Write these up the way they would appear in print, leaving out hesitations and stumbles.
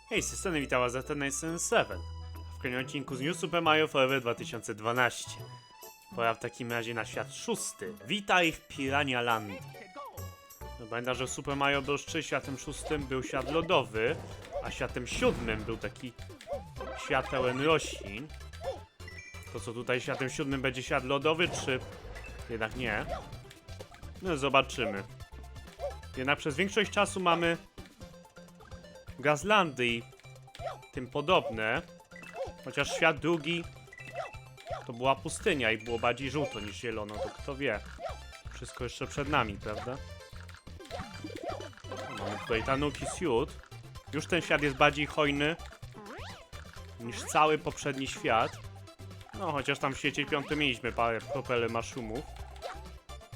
Hej, z tej strony witam was za ten 7. W kolejnym odcinku z New Super Mario Forever 2012. Pora w takim razie na świat 6. Witaj w Pirania Land. No, pamiętam, że w Super Mario Bros. 3 światem 6 był świat lodowy, a światem 7 był taki świat pełen roślin. To co tutaj światem 7 będzie świat lodowy, czy jednak nie? No zobaczymy. Jednak przez większość czasu mamy Gazlandy i tym podobne. Chociaż świat drugi to była pustynia i było bardziej żółto niż zielono, to kto wie. Wszystko jeszcze przed nami, prawda? Mamy tutaj Tanuki Suit. Już ten świat jest bardziej hojny niż cały poprzedni świat. No, chociaż tam w świecie 5 mieliśmy parę propele mushroomów.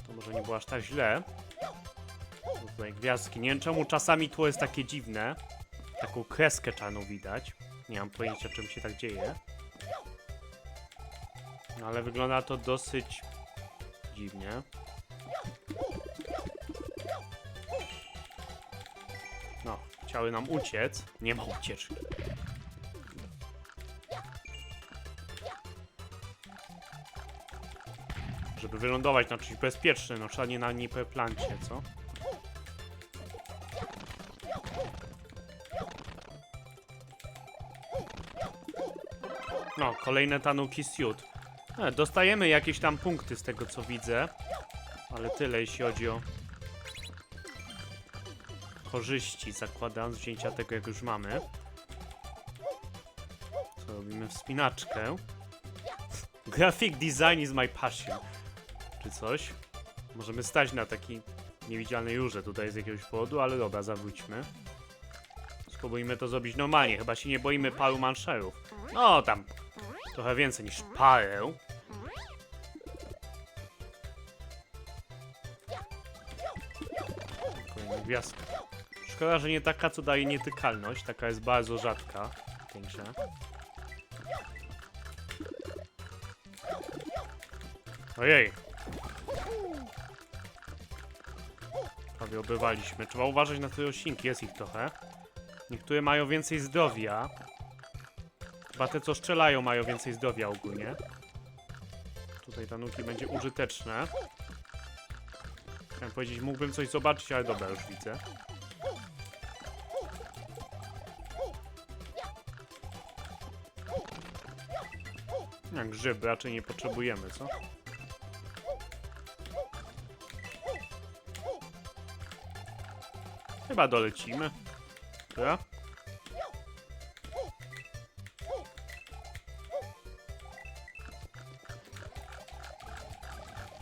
To może nie było aż tak źle. Tutaj gwiazdki. Nie wiem czemu czasami tło jest takie dziwne. Taką kreskę czarną widać. Nie mam pojęcia, czym się tak dzieje. No, ale wygląda to dosyć dziwnie. No, chciały nam uciec. Nie ma ucieczki. Żeby wylądować na czymś bezpiecznym, no trzeba nie na plancie, co? No, kolejne Tanuki Suit. Dostajemy jakieś tam punkty z tego co widzę. Ale tyle jeśli chodzi o korzyści, zakładając wzięcia tego jak już mamy. Co robimy? Wspinaczkę. Graphic design is my passion. Czy coś? Możemy stać na takiej niewidzialnej rurze tutaj z jakiegoś powodu, ale dobra, zawróćmy. Spróbujmy to zrobić normalnie, chyba się nie boimy paru manszerów. No tam trochę więcej niż parę. Kolejna gwiazdka. Szkoda, że nie taka, co daje nietykalność. Taka jest bardzo rzadka w tej grze. Ojej. Prawie obywaliśmy. Trzeba uważać na te roślinki, jest ich trochę. Niektóre mają więcej zdrowia. Chyba te, co strzelają, mają więcej zdrowia ogólnie. Tutaj Tanuki będzie użyteczne. Chciałem powiedzieć, mógłbym coś zobaczyć, ale dobra, już widzę. Jak grzyb raczej nie potrzebujemy, co? Chyba dolecimy. Dobra?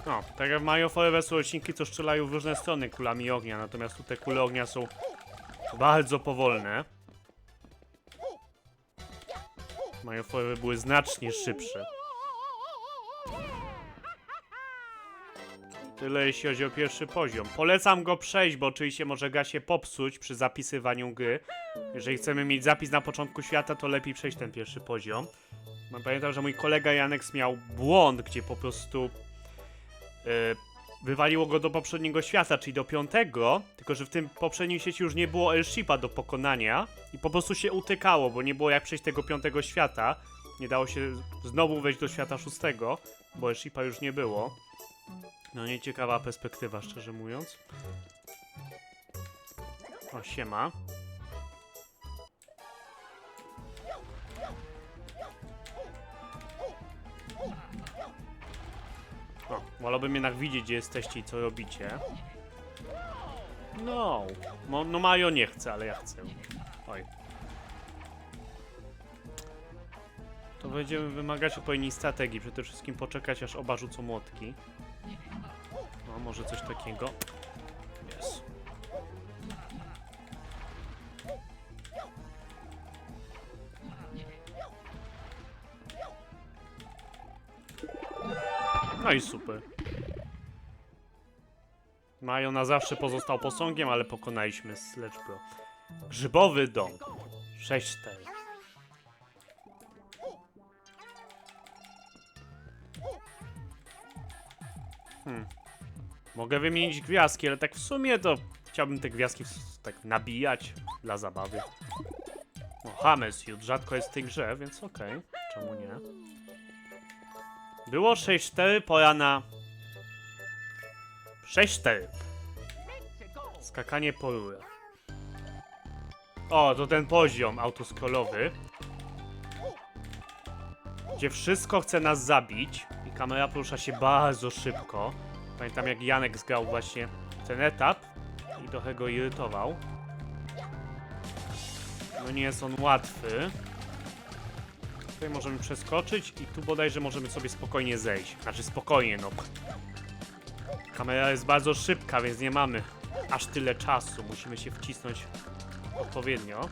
No, tak jak w Mario Forever są roślinki, co strzelają w różne strony kulami ognia, natomiast tu te kule ognia są bardzo powolne. W Mario Forever były znacznie szybsze. Tyle jeśli chodzi o pierwszy poziom. Polecam go przejść, bo oczywiście może gra się popsuć przy zapisywaniu gry. Jeżeli chcemy mieć zapis na początku świata, to lepiej przejść ten pierwszy poziom. Pamiętam, że mój kolega Janek miał błąd, gdzie po prostu wywaliło go do poprzedniego świata, czyli do 5, tylko że w tym poprzednim świecie już nie było airshipa do pokonania i po prostu się utykało, bo nie było jak przejść tego 5 świata. Nie dało się znowu wejść do świata 6, bo airshipa już nie było. No nieciekawa perspektywa, szczerze mówiąc. O, siema. O, wolałbym jednak widzieć, gdzie jesteście i co robicie. No, no Mario nie chce, ale ja chcę. Oj. To będziemy wymagać odpowiedniej strategii. Przede wszystkim poczekać, aż oba rzucą młotki. No, może coś takiego. Jest. No i super. Mario na zawsze pozostał posągiem, ale pokonaliśmy Sledge Pro. Grzybowy dom. 6-4. Mogę wymienić gwiazdki, ale tak w sumie to chciałbym te gwiazdki tak nabijać dla zabawy. No, Hammersuit rzadko jest w tej grze, więc okej. Czemu nie? Było 6-4, pora na... 6-4. Skakanie po rurach. O, to ten poziom autoscrollowy, gdzie wszystko chce nas zabić i kamera porusza się bardzo szybko. Pamiętam, jak Janek zgrał właśnie ten etap i trochę go irytował. No nie jest on łatwy. Tutaj możemy przeskoczyć i tu bodajże możemy sobie spokojnie zejść. Znaczy spokojnie, no. Kamera jest bardzo szybka, więc nie mamy aż tyle czasu. Musimy się wcisnąć odpowiednio.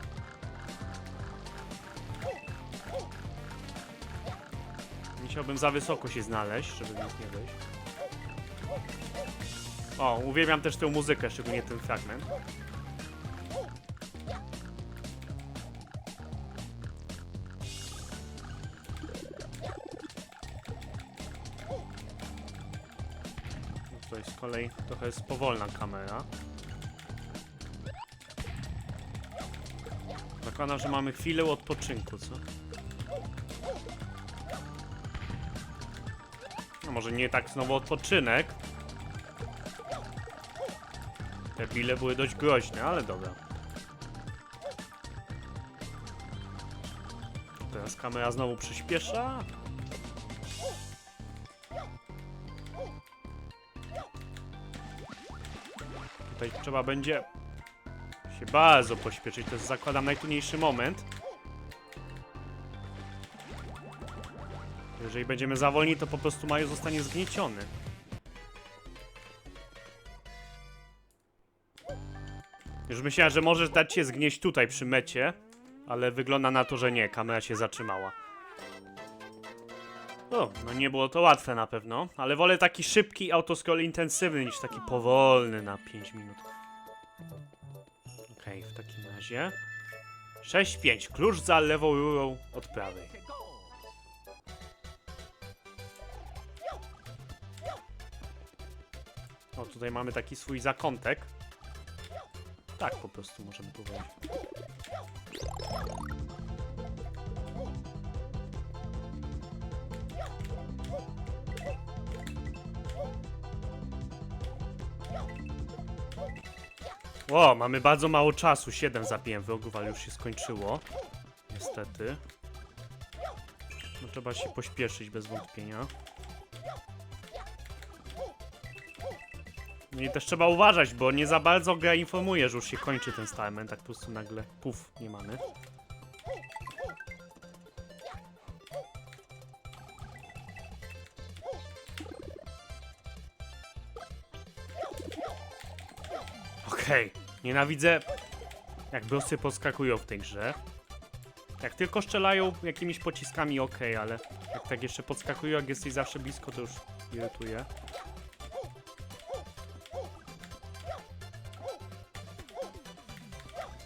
Nie chciałbym za wysoko się znaleźć, żeby nic nie wejść. O, uwielbiam też tę muzykę, szczególnie ten fragment. Tutaj z kolei trochę jest powolna kamera. Zakładam, że mamy chwilę odpoczynku, co? No może nie tak znowu odpoczynek. Te bile były dość groźne, ale dobra. Teraz kamera znowu przyspiesza. Tutaj trzeba będzie się bardzo pośpieszyć. To jest, zakładam, najtrudniejszy moment. Jeżeli będziemy za wolni, to po prostu Mario zostanie zgnieciony. Już myślałem, że możesz dać się zgnieść tutaj przy mecie, ale wygląda na to, że nie. Kamera się zatrzymała. O, no nie było to łatwe na pewno, ale wolę taki szybki autoscroll intensywny niż taki powolny na 5 minut. Okej, w takim razie 6-5. Klucz za lewą rurą od prawej. O, tutaj mamy taki swój zakątek. Tak po prostu możemy powiedzieć. O, mamy bardzo mało czasu. 7 zabiłem wrogów, ale już się skończyło. Niestety. No trzeba się pośpieszyć bez wątpienia. No i też trzeba uważać, bo nie za bardzo gra informuje, że już się kończy ten stamen. Tak po prostu nagle puf, nie mamy. Okej, nienawidzę jak bossy podskakują w tej grze. Jak tylko strzelają jakimiś pociskami, okej, ale jak tak jeszcze podskakują, jak jesteś zawsze blisko, to już irytuje.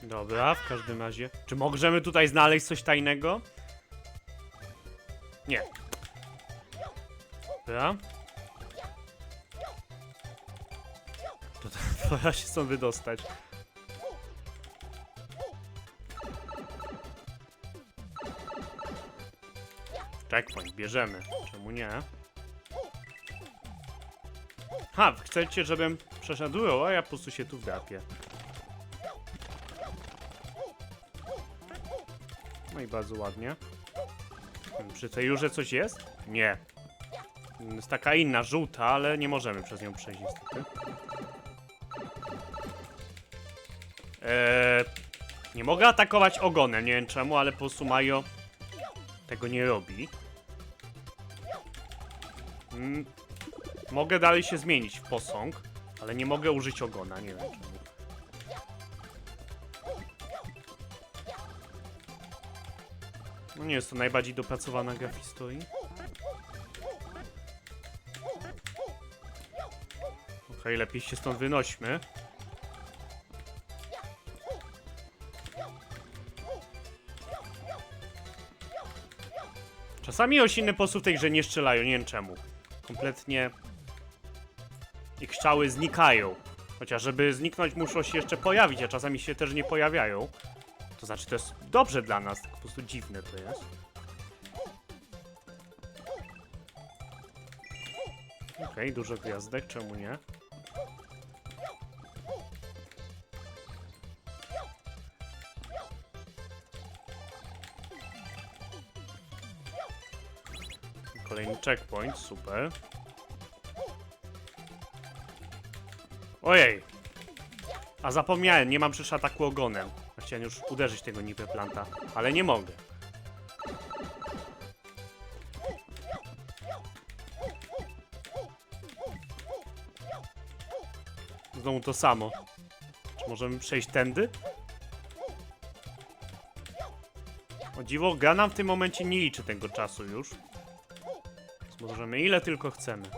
Dobra, w każdym razie. Czy możemy tutaj znaleźć coś tajnego? Nie. Dobra. To pora się stąd wydostać. Checkpoint, bierzemy. Czemu nie? Ha, chcecie, żebym przeszedł, a ja po prostu się tu wgapię. No i bardzo ładnie. Przy tej rurze coś jest? Nie. Jest taka inna, żółta, ale nie możemy przez nią przejść niestety. Nie mogę atakować ogonem, nie wiem czemu, ale po prostu Mario tego nie robi. Mogę dalej się zmienić w posąg, ale nie mogę użyć ogona, nie wiem czemu. No nie jest to najbardziej dopracowana gra w historii. Okej, lepiej się stąd wynośmy. Czasami rośliny po prostu w tej grze nie strzelają, nie wiem czemu. Kompletnie ich strzały znikają. Chociaż żeby zniknąć muszą się jeszcze pojawić, a czasami się też nie pojawiają. To znaczy, to jest dobrze dla nas, tak po prostu dziwne to jest. Okej, dużo gwiazdek, czemu nie? Kolejny checkpoint, super. Ojej! A zapomniałem, nie mam przecież ataku ogonem. Chciałem już uderzyć tego Nipeplanta, ale nie mogę. Znowu to samo. Czy możemy przejść tędy? O dziwo, gra nam w tym momencie nie liczy tego czasu już. Więc możemy ile tylko chcemy.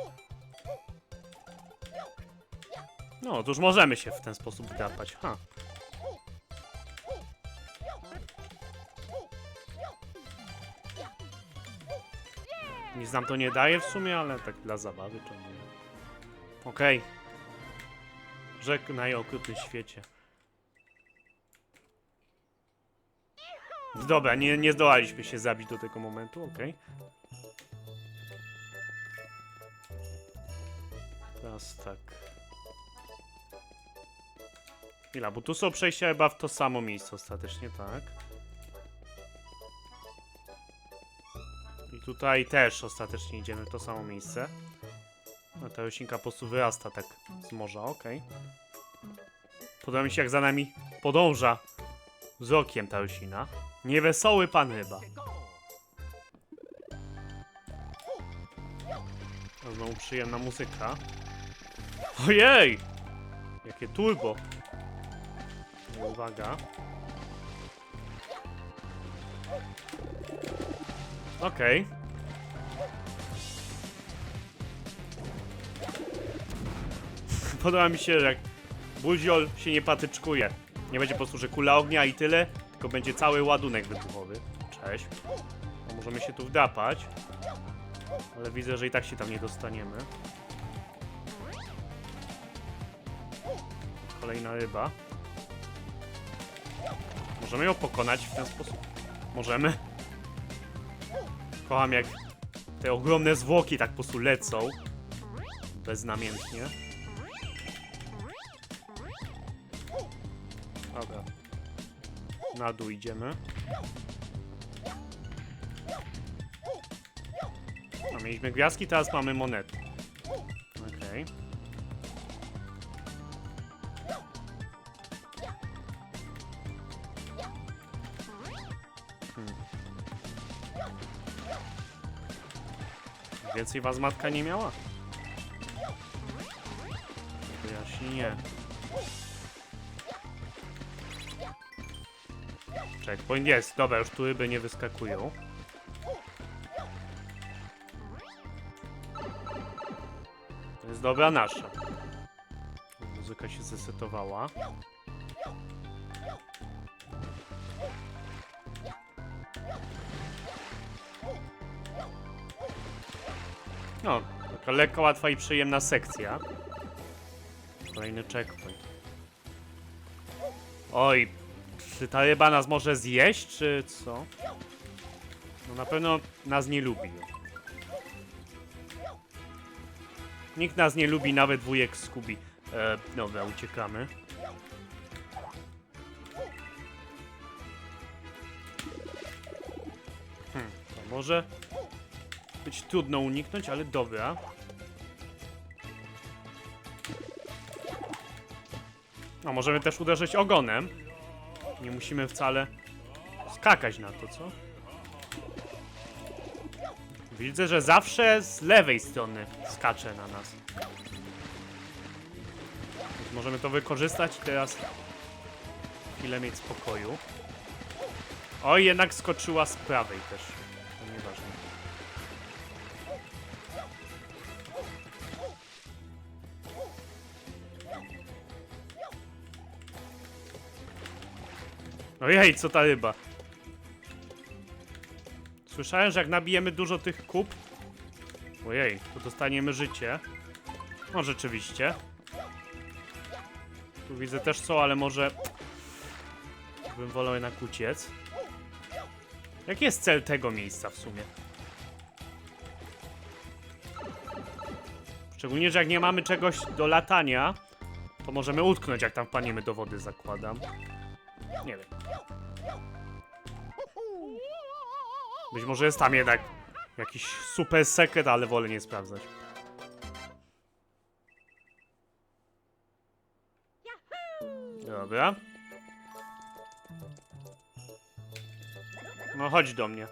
No, to już możemy się w ten sposób drapać. Ha. Nic nam to nie daje w sumie, ale tak dla zabawy czemu nie. Okej. Żegnaj okrutny świecie. Dobra, nie zdołaliśmy się zabić do tego momentu, okej. Teraz tak. Chwila, bo tu są przejścia chyba w to samo miejsce ostatecznie, tak? I tutaj też ostatecznie idziemy w to samo miejsce. A ta roślinka po prostu wyrasta tak z morza, okej. Podoba mi się, jak za nami podąża wzrokiem ta roślina. Niewesoły pan chyba. A znowu przyjemna muzyka. Ojej! Jakie turbo. Uwaga. Okej. Podoba mi się, że jak Buziol się nie patyczkuje. Nie będzie po prostu, że kula ognia i tyle, tylko będzie cały ładunek wybuchowy. Cześć. No, możemy się tu wdrapać. Ale widzę, że i tak się tam nie dostaniemy. Kolejna ryba. Możemy ją pokonać w ten sposób. Możemy. Kocham, jak te ogromne zwłoki tak po prostu lecą. Beznamiętnie. Dobra. Na dół idziemy. A mieliśmy gwiazdki, teraz mamy monety. Okej. Więcej was matka nie miała? Wyjaśnij nie. Checkpoint jest. Dobra, już tu ryby nie wyskakują. To jest dobra nasza. Muzyka się zesetowała. No, taka lekka, łatwa i przyjemna sekcja. Kolejny checkpoint. Oj, czy ta ryba nas może zjeść, czy co? No na pewno nas nie lubi. Nikt nas nie lubi, nawet wujek Scooby. Dobra, uciekamy. To może być trudno uniknąć, ale dobra. No, możemy też uderzyć ogonem. Nie musimy wcale skakać na to, co? Widzę, że zawsze z lewej strony skacze na nas. Więc możemy to wykorzystać i teraz chwilę mieć spokoju. Oj, jednak skoczyła z prawej też. To nieważne. Ojej, co ta ryba? Słyszałem, że jak nabijemy dużo tych kup... Ojej, to dostaniemy życie. No rzeczywiście. Tu widzę też co, ale może... bym wolał jednak uciec. Jaki jest cel tego miejsca w sumie? Szczególnie, że jak nie mamy czegoś do latania, to możemy utknąć, jak tam wpadniemy do wody, zakładam. Nie wiem. Być może jest tam jednak jakiś super sekret, ale wolę nie sprawdzać. Dobra. No chodź do mnie.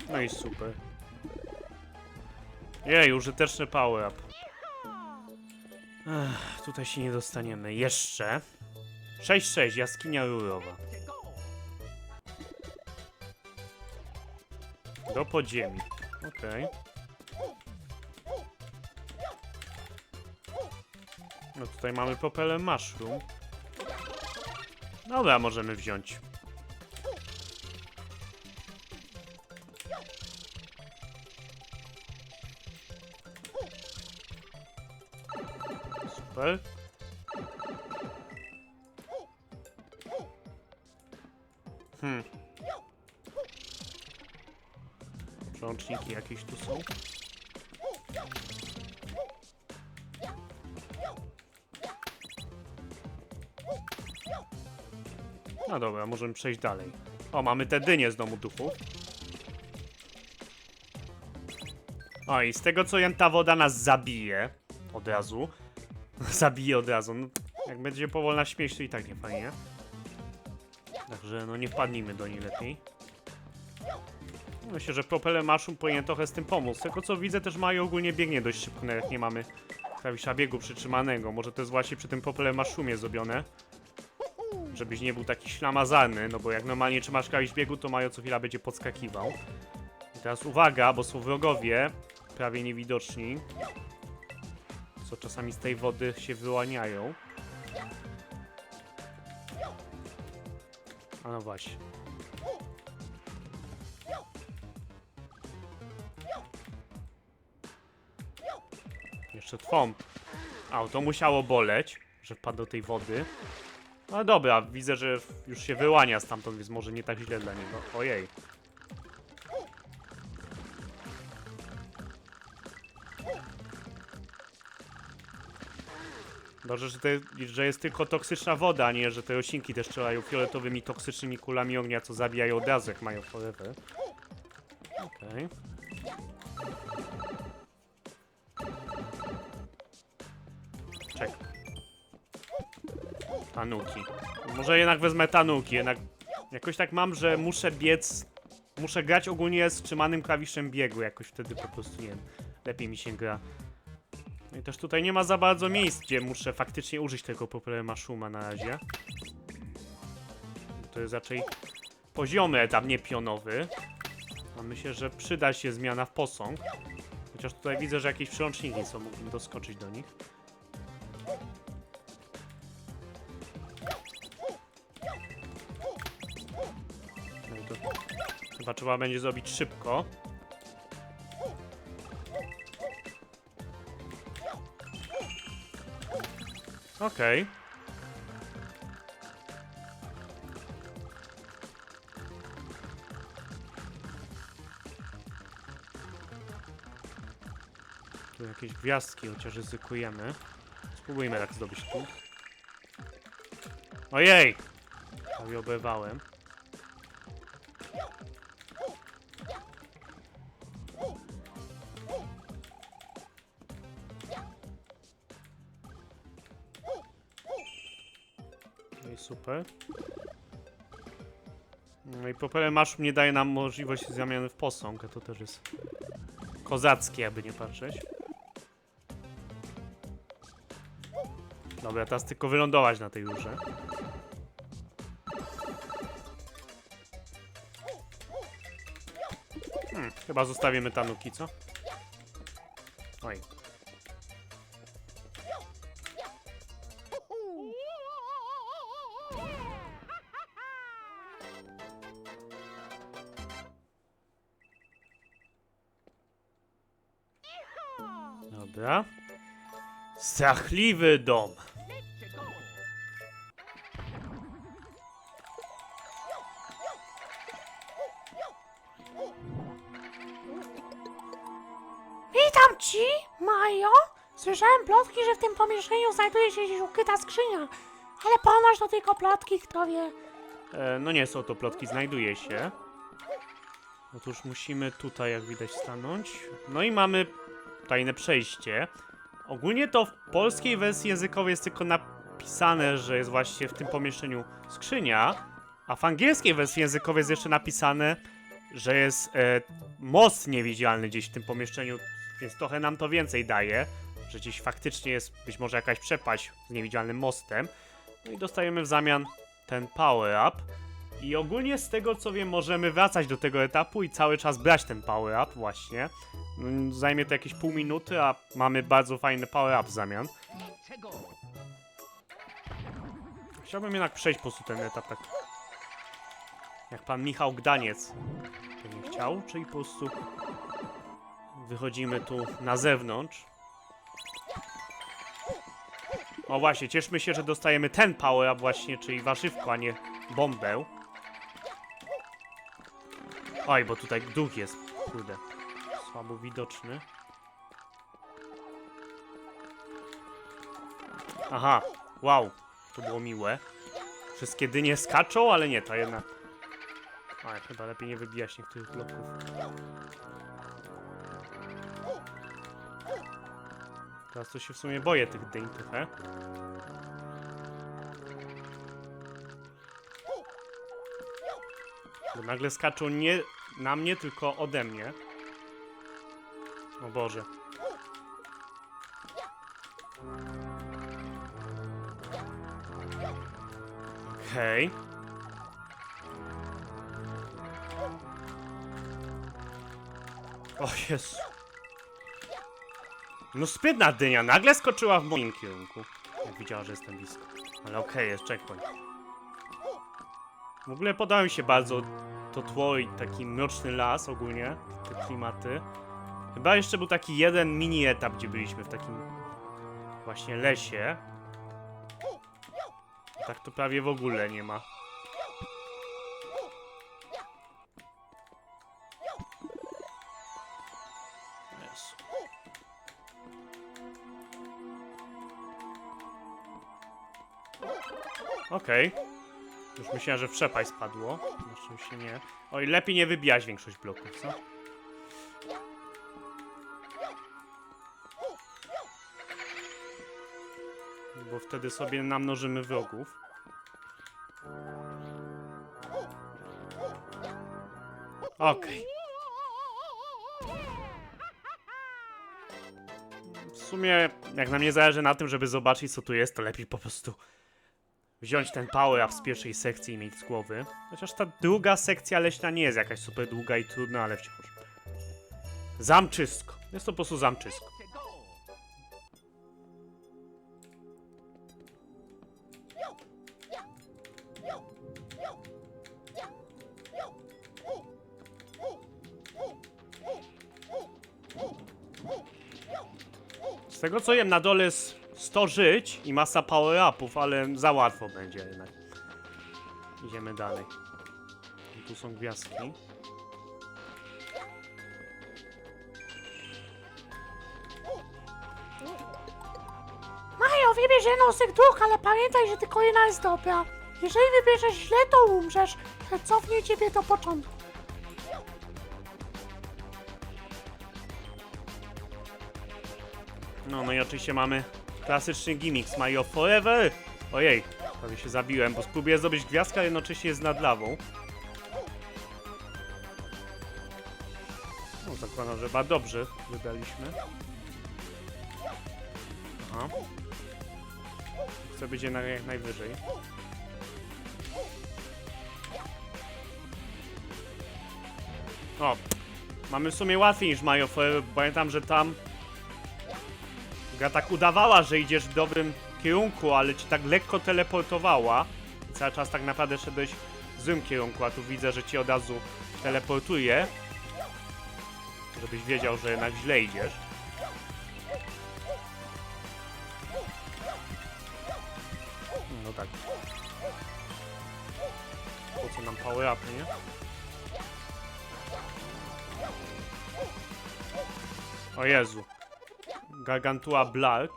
No i super. Jej, użyteczny power up. Tutaj się nie dostaniemy. Jeszcze. 6-6, jaskinia rurowa. Do podziemi. Okej. No tutaj mamy propeller mushroom. Dobra, możemy wziąć. Super. Przełączniki jakieś tu są. No dobra, możemy przejść dalej. O, mamy te dynie z domu duchów. O, i z tego co ta woda nas zabije od razu. Zabije od razu. No, jak będzie powolna śmierć, to i tak nie fajnie. Także no nie wpadnijmy do niej lepiej. Myślę, że propeller mushroom powinien trochę z tym pomóc. Z tego co widzę, też Mario ogólnie biegnie dość szybko, jak nie mamy klawisza biegu przytrzymanego. Może to jest właśnie przy tym propeller mushroomie zrobione. Żebyś nie był taki ślamazarny, no bo jak normalnie trzymasz klawisz biegu, to Mario co chwila będzie podskakiwał. I teraz uwaga, bo są wrogowie, prawie niewidoczni, co czasami z tej wody się wyłaniają. A no właśnie. Jeszcze twomp. A, to musiało boleć, że wpadł do tej wody. No dobra, widzę, że już się wyłania stamtąd, więc może nie tak źle dla niego. Ojej. Dobrze, że jest tylko toksyczna woda, a nie, że te roślinki też strzelają fioletowymi, toksycznymi kulami ognia, co zabijają od razu, jak mają forever. Okej. Czekaj. Tanuki. Może jednak wezmę tanuki, jednak jakoś tak mam, że muszę biec, muszę grać ogólnie z trzymanym klawiszem biegu, jakoś wtedy po prostu, nie wiem, lepiej mi się gra. No i też tutaj nie ma za bardzo miejsc, gdzie muszę faktycznie użyć tego propeller mushroma na razie. To jest raczej poziomy etap, nie pionowy. A myślę, że przyda się zmiana w posąg. Chociaż tutaj widzę, że jakieś przełączniki są, mógłbym doskoczyć do nich. No i to chyba trzeba będzie zrobić szybko. Okej. Tu jakieś gwiazdki, chociaż ryzykujemy. Spróbujmy tak zdobyć tu. Ojej! Prawie oberwałem. No i super. No i propeller mushroom nie daje nam możliwości zamiany w posąg, a to też jest kozackie, jakby nie patrzeć. Dobra, teraz tylko wylądować na tej rurze. Chyba zostawimy tanuki, co? Oj. Dobra. Strachliwy dom. Witam ci, Majo. Słyszałem plotki, że w tym pomieszczeniu znajduje się gdzieś ukryta skrzynia. Ale ponoć to tylko plotki, kto wie. No nie są to plotki, znajduje się. Otóż musimy tutaj, jak widać, stanąć. No i mamy tajne przejście. Ogólnie to w polskiej wersji językowej jest tylko napisane, że jest właśnie w tym pomieszczeniu skrzynia, a w angielskiej wersji językowej jest jeszcze napisane, że jest most niewidzialny gdzieś w tym pomieszczeniu, więc trochę nam to więcej daje, że gdzieś faktycznie jest być może jakaś przepaść z niewidzialnym mostem. No i dostajemy w zamian ten power up. I ogólnie z tego co wiem, możemy wracać do tego etapu i cały czas brać ten power up właśnie. Zajmie to jakieś pół minuty, a mamy bardzo fajny power up w zamian. Chciałbym jednak przejść po prostu ten etap tak jak pan Michał Gdaniec pewnie chciał, czyli po prostu wychodzimy tu na zewnątrz. O właśnie, cieszmy się, że dostajemy ten power up właśnie, czyli warzywko, a nie bombę. Oj, bo tutaj duch jest, kurde, słabo widoczny. Aha, wow, to było miłe. Wszystkie dynie skaczą, ale nie, ta jedna... Oj, chyba lepiej nie wybijać niektórych bloków. Teraz to się w sumie boję tych dyń trochę. Bo nagle skaczą nie na mnie, tylko ode mnie. O Boże. Okej. O Jezu. No sprytna dynia, nagle skoczyła w moim kierunku. Jak widziała, że jestem blisko. Ale okej, jest checkpoint. W ogóle podoba mi się bardzo to tło i taki mroczny las ogólnie, te klimaty. Chyba jeszcze był taki jeden mini etap, gdzie byliśmy w takim właśnie lesie. Tak to prawie w ogóle nie ma. Jezu. Okej. Już myślałem, że w przepaść spadło. Na szczęście nie. Oj, lepiej nie wybijać większość bloków, co? Bo wtedy sobie namnożymy wrogów. Okej. W sumie, jak na mnie zależy na tym, żeby zobaczyć, co tu jest, to lepiej po prostu wziąć ten power up z pierwszej sekcji i mieć z głowy. Chociaż ta druga sekcja leśna nie jest jakaś super długa i trudna, ale wciąż. Zamczysko. Jest to po prostu zamczysko. Z tego co wiem, na dole jest 100 żyć i masa power-upów, ale za łatwo będzie jednak. Idziemy dalej. I tu są gwiazdki. Majo, wybierz jedną z tych dróg, ale pamiętaj, że tylko jedna jest dobra. Jeżeli wybierzesz źle, to umrzesz. Cofnie ciebie do początku. No i oczywiście mamy klasyczny gimmick z Mario Forever. Ojej, prawie się zabiłem, bo spróbuję zdobyć gwiazdkę, ale jednocześnie jest nad lawą. No, zakładam, że chyba dobrze wybraliśmy. Aha. Chcę być jednak jak najwyżej. O, mamy w sumie łatwiej niż Mario Forever, bo pamiętam, że tam gra tak udawała, że idziesz w dobrym kierunku, ale ci tak lekko teleportowała. I cały czas tak naprawdę szedłeś w złym kierunku, a tu widzę, że ci od razu teleportuje. Żebyś wiedział, że jednak źle idziesz. No tak. Po co nam power up, nie? O Jezu. Gargantua Black.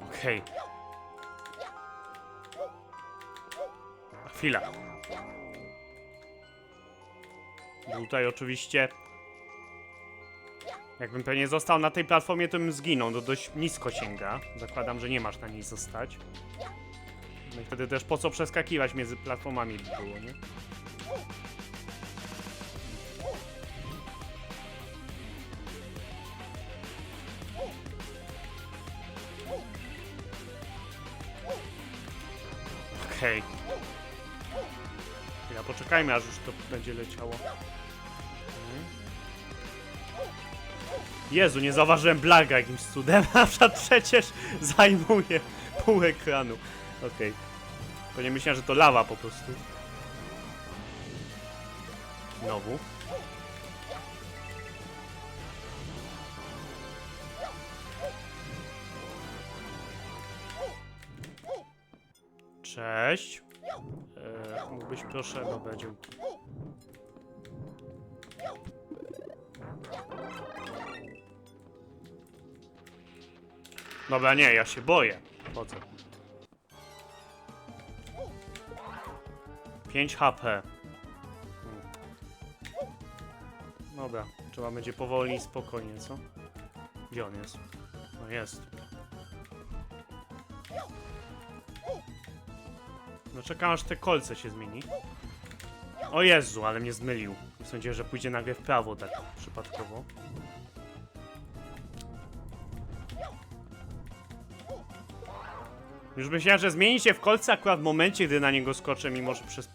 Okej. Chwila. Tutaj oczywiście... Jakbym pewnie został na tej platformie, to bym zginął. To dość nisko sięga. Zakładam, że nie masz na niej zostać. No i wtedy też po co przeskakiwać między platformami by było, nie? Okej. Ja poczekajmy, aż już to będzie leciało. Jezu, nie zauważyłem Blaga jakimś cudem, a przecież zajmuje pół ekranu. Okej. To nie myślałem, że to lawa po prostu. Znowu. Cześć. Mógłbyś proszę... Dobra, dzięki. Dobra, nie, ja się boję. Po co? 5 HP. Dobra, trzeba będzie powoli i spokojnie, co? Gdzie on jest? No jest. No czekam, aż te kolce się zmieni. O Jezu, ale mnie zmylił. Sądziłem, że pójdzie nagle w prawo tak przypadkowo. Już myślałem, że zmieni się w kolce akurat w momencie, gdy na niego skoczę, mimo że przez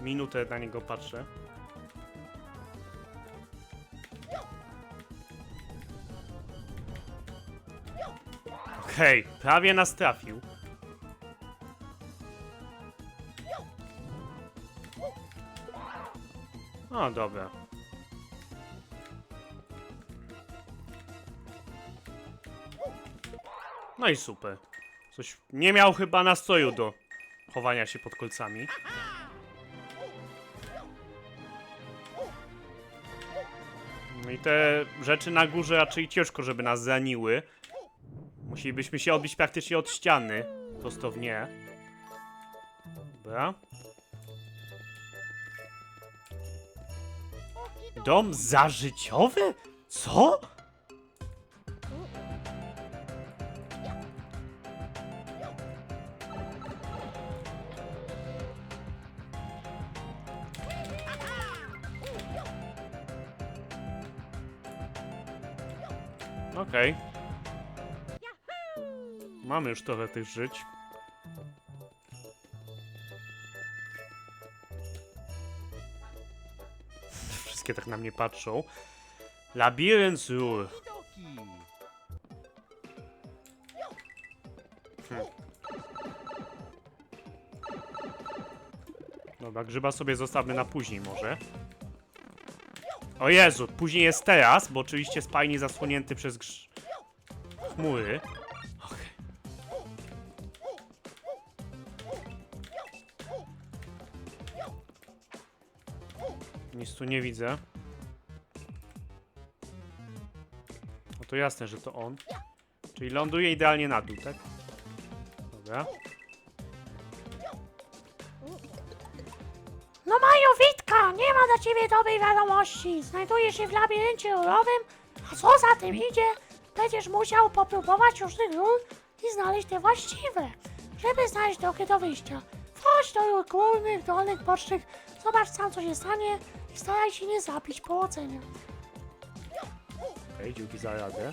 minutę na niego patrzę. Okej, prawie nas trafił. O, dobra. No i super. Coś nie miał chyba nastroju do chowania się pod kolcami. No i te rzeczy na górze raczej ciężko, żeby nas zraniły. Musielibyśmy się odbić praktycznie od ściany. Prosto w nie. Dobra. Dom zażyciowy? Co? Okej. Mamy już trochę tych żyć. Wszystkie tak na mnie patrzą. Labirynt rur. Dobra, grzyba sobie zostawmy na później może. O Jezu, później jest teraz, bo oczywiście spajnie zasłonięty przez chmury. Okej. Nic tu nie widzę. No to jasne, że to on. Czyli ląduje idealnie na dół, tak? Dobra. No Majo, Witka, nie ma dla ciebie dobrej wiadomości. Znajdujesz się w labiryncie rurowym, a co za tym idzie, będziesz musiał popróbować różnych rur i znaleźć te właściwe. Żeby znaleźć drogę do wyjścia, wchodź do rur górnych, dolnych, bocznych, zobacz sam co się stanie i staraj się nie zabić powodzenia. Okej, dzięki za radę.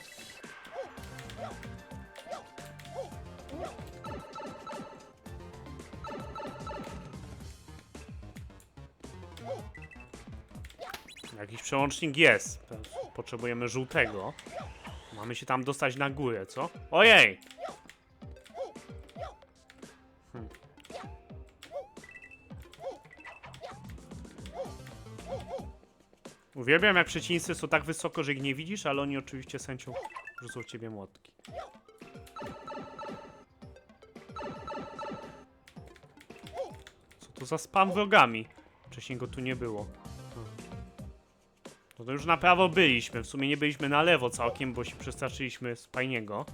Jakiś przełącznik jest. Potrzebujemy żółtego. Mamy się tam dostać na górę, co? Ojej! Uwielbiam, jak przeciwnicy są tak wysoko, że ich nie widzisz, ale oni oczywiście z chęcią rzucą w ciebie młotki. Co to za spam wrogami? Wcześniej go tu nie było. No to już na prawo byliśmy. W sumie nie byliśmy na lewo całkiem, bo się przestraszyliśmy z Pajniego.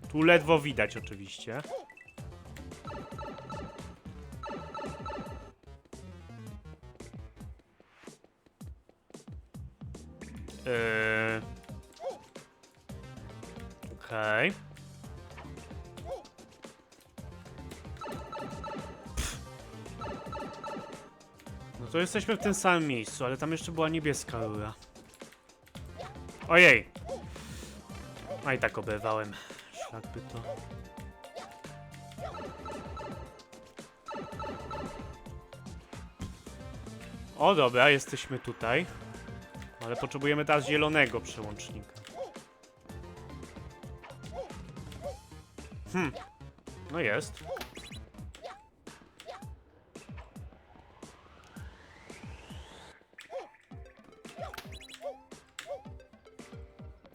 Tu ledwo widać oczywiście. Okej. No to jesteśmy w tym samym miejscu, ale tam jeszcze była niebieska rura. Ojej! A i tak oberwałem. Szlak by to... O dobra, jesteśmy tutaj. Ale potrzebujemy teraz zielonego przełącznika. No jest.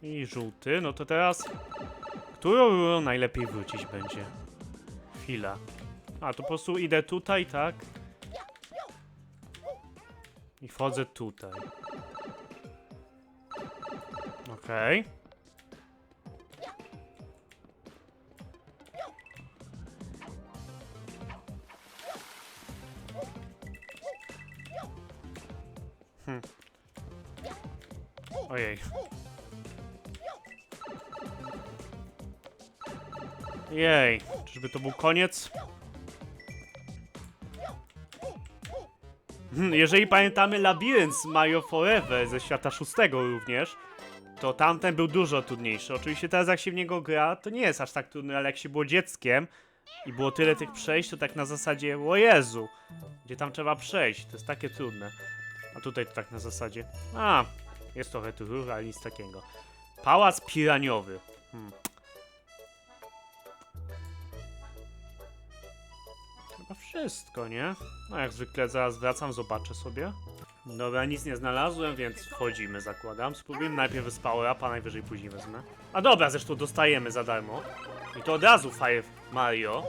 I żółty, no to teraz... Którą rurą najlepiej wrócić będzie? Chwila. A, to po prostu idę tutaj, tak? I wchodzę tutaj. Okej. Ojej. Jej, czyżby to był koniec? Jeżeli pamiętamy labirynt z Mario Forever ze świata 6 również, to tamten był dużo trudniejszy. Oczywiście teraz jak się w niego gra, to nie jest aż tak trudny, ale jak się było dzieckiem i było tyle tych przejść, to tak na zasadzie, o Jezu, gdzie tam trzeba przejść, to jest takie trudne. A tutaj to tak na zasadzie, jest trochę tu rur, ale nic takiego. Pałac piraniowy. Chyba wszystko, nie? No jak zwykle zaraz wracam, zobaczę sobie. Dobra, nic nie znalazłem, więc wchodzimy, zakładam. Spróbujmy najpierw z Power Upa, najwyżej później wezmę. A dobra, zresztą dostajemy za darmo. I to od razu Fire Mario.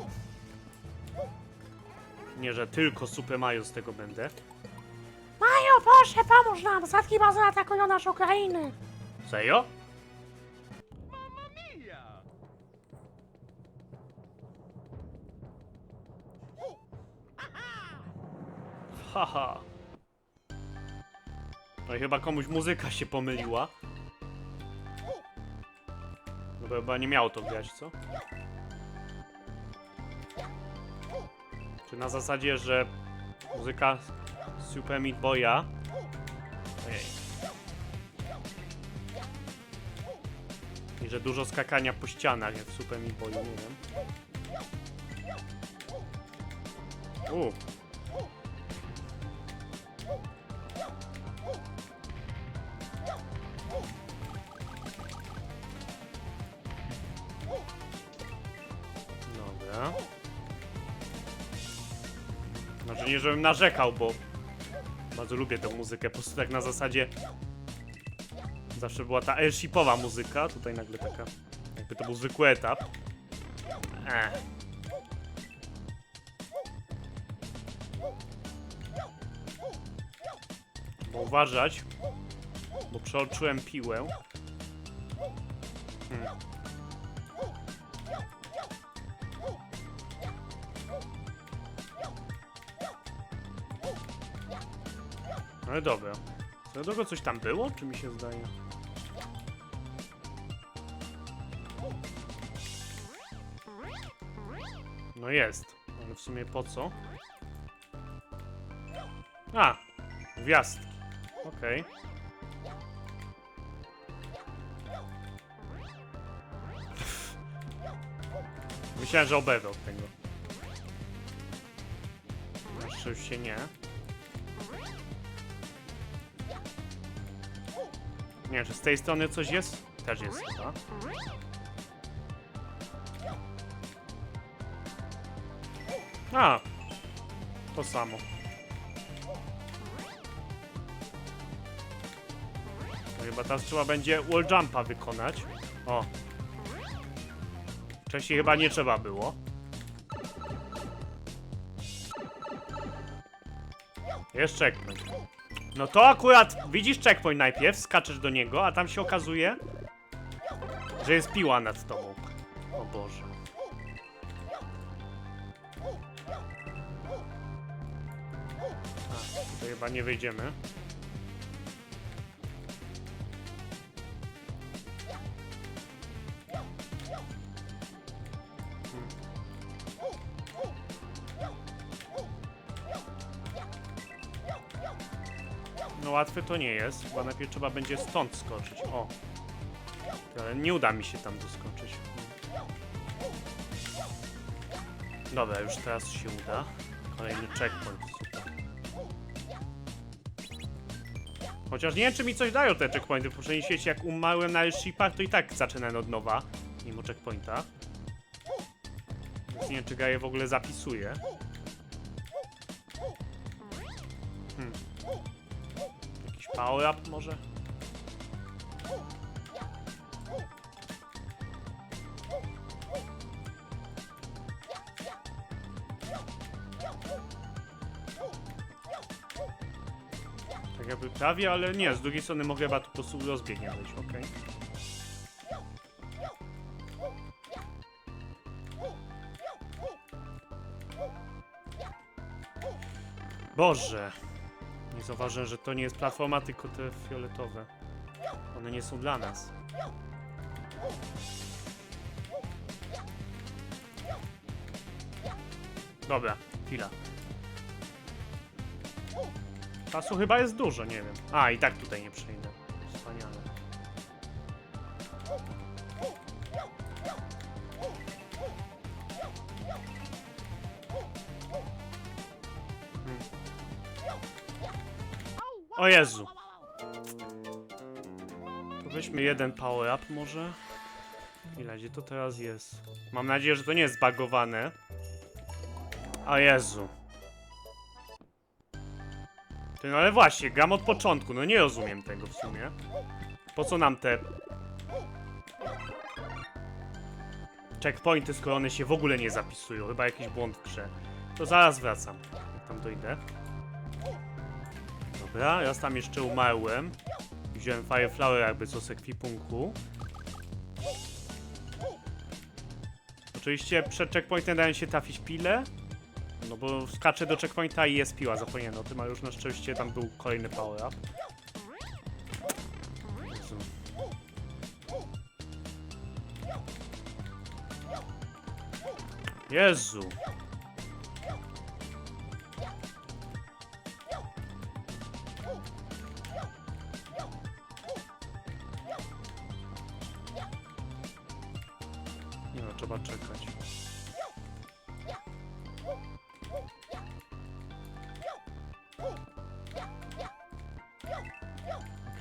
Nie, że tylko Super Mario z tego będę. Majo, proszę, pomóż nam! Statki bazy atakują naszą krainę! Serio? Haha. No i chyba komuś muzyka się pomyliła. No bo chyba nie miało to grać, co? Czy na zasadzie, że muzyka Super Meat Boya... Ojej. I że dużo skakania po ścianach jak w Super Meat Boyu, nie wiem. Dobra. Znaczy nie, żebym narzekał, bo bardzo lubię tę muzykę, po prostu tak na zasadzie zawsze była ta airshipowa muzyka, tutaj nagle taka, jakby to był zwykły etap. Bo uważać, bo przeoczyłem piłę. Ale dobra. Do tego coś tam było, czy mi się zdaje? No jest. Ale w sumie po co? A! Gwiazdki. Okej. Myślałem, że oberwał tego. Jeszcze już się nie. Nie wiem, czy z tej strony coś jest? Też jest chyba. A! to samo. No chyba teraz trzeba będzie wall jumpa wykonać. O. Wcześniej chyba nie trzeba było. Jest checkpoint. No to akurat, widzisz checkpoint najpierw, skaczesz do niego, a tam się okazuje, że jest piła nad tobą. O Boże. A, tutaj chyba nie wyjdziemy. No łatwe to nie jest, chyba najpierw trzeba będzie stąd skoczyć. O. Ale nie uda mi się tam doskoczyć. Dobra, już teraz się uda. Kolejny checkpoint, super. Chociaż nie wiem, czy mi coś dają te checkpointy. W poprzedniej świecie, jak umarłem na airshipach, to i tak zaczynałem od nowa, mimo checkpointa. Więc nie wiem, czy Gaje w ogóle zapisuje. Jakiś power up może? Tak jakby prawie, ale nie, z drugiej strony mogę chyba tu po prostu rozbiegnie być, okej. Boże! Nie zauważyłem, że to nie jest platforma, tylko te fioletowe. One nie są dla nas. Dobra, chwila. Czasu chyba jest dużo, nie wiem. A, i tak tutaj nie przejdę. Wspaniale. O Jezu. To weźmy jeden power up może. Ile, gdzie to teraz jest? Mam nadzieję, że to nie jest zbagowane. O Jezu. Ty, no ale właśnie, gram od początku, no nie rozumiem tego w sumie. Po co nam te checkpointy, skoro one się w ogóle nie zapisują? Chyba jakiś błąd w grze. To zaraz wracam, jak tam dojdę. Dobra, raz tam jeszcze umarłem. Wziąłem Fireflower jakby co z ekwipunku. Oczywiście przed checkpointem dają się trafić pile. No bo skaczę do checkpointa i jest piła, zapomniałem o tym, ale już na szczęście tam był kolejny power up. Jezu. Jezu. Nie no, trzeba czekać.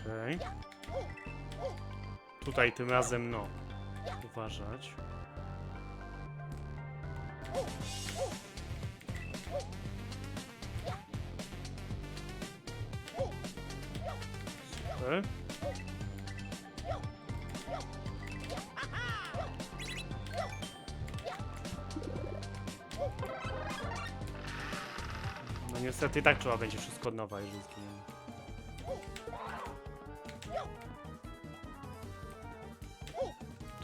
Okej. Tutaj tym razem, no, uważać. Super. No niestety i tak trzeba będzie wszystko od nowa, jeżeli zginiemy.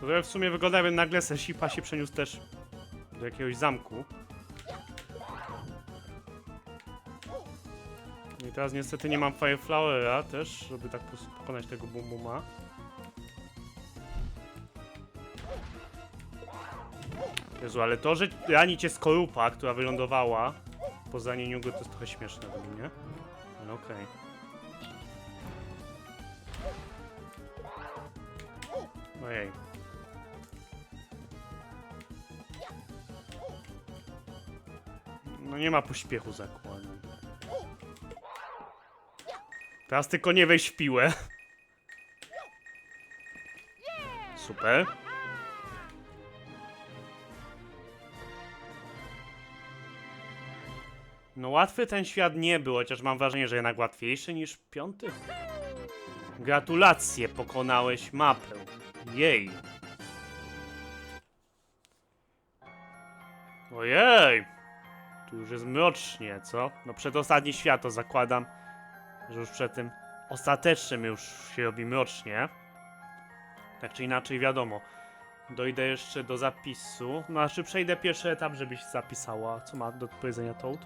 To w sumie wygląda, jakby nagle Seshipa się przeniósł też do jakiegoś zamku. I teraz niestety nie mam Fireflowera też, żeby tak po prostu pokonać tego Bum Buma. Jezu, ale to, że rani cię skorupa, która wylądowała po zranieniu go, to jest trochę śmieszne według mnie. Ale okej. Ojej. No nie ma pośpiechu zakładu. Teraz tylko nie wejść w piłę. Super. No łatwy ten świat nie był, chociaż mam wrażenie, że jednak łatwiejszy niż 5. Gratulacje, pokonałeś mapę. Jej. Ojej. Tu już jest mrocznie, co? No przedostatni świat to zakładam, że już przed tym ostatecznym już się robi mrocznie. Tak czy inaczej wiadomo. Dojdę jeszcze do zapisu. No znaczy przejdę pierwszy etap, żebyś zapisała. Co ma do powiedzenia Toad?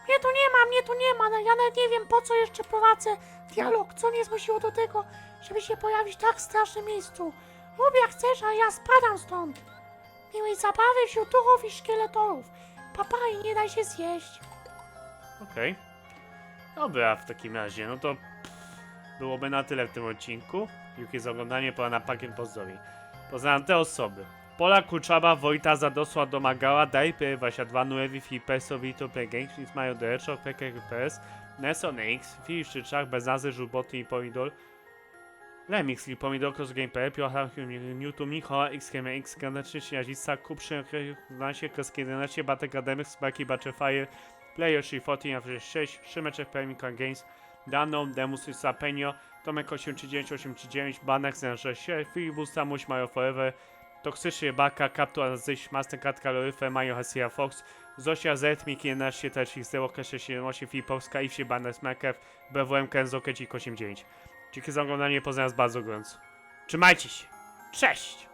Mnie tu nie ma, mnie tu nie ma. No, ja nawet nie wiem, po co jeszcze prowadzę dialog. Co mnie zmusiło do tego, żeby się pojawić w tak strasznym miejscu. Rób jak chcesz, a ja spadam stąd. Miłej zabawy wśród duchów i szkieletorów. Papa i nie daj się zjeść. Okej. Dobra, w takim razie, no to byłoby na tyle w tym odcinku. Dzięki za oglądanie, pora na pakiet pozdrowień. Poznałem te osoby. Pola Kuczaba, Wojta, Zadosła, Domagała, Dajpy, 22, Nuevi, Filipeso, Vito, Pegań, Ismail, Dereczok, PKPS, Neson X, Filip Szyczak, Beznazy, Żuboty i Pomidor, Remix, i Pomidor, Cross Game.pl, Piotr, Newton, Michoła, XKM, X, Graneczny, Śniazica, Kupszy, Znacie, Kreski 11, Batek Academic, Spaki, Butterfire, Player 14, 6, Szymeczek, Permican Games, Danon, Demus, Sapenio, Tomek 83989, Banek 06, Filibus, Samuś, Mario Forever, Toksyczny Baka, Captur Zyś, Mastercard, Kaloryfer, Mario Hasia Fox, Zosia Z, Miki 11, Też Zero, Kasia 78, Filipowska, Iwsi, Banner Smakew, BWM, Kenzo, Kecik 89. Dzięki za oglądanie, pozdrawiam was bardzo gorąco. Trzymajcie się. Cześć!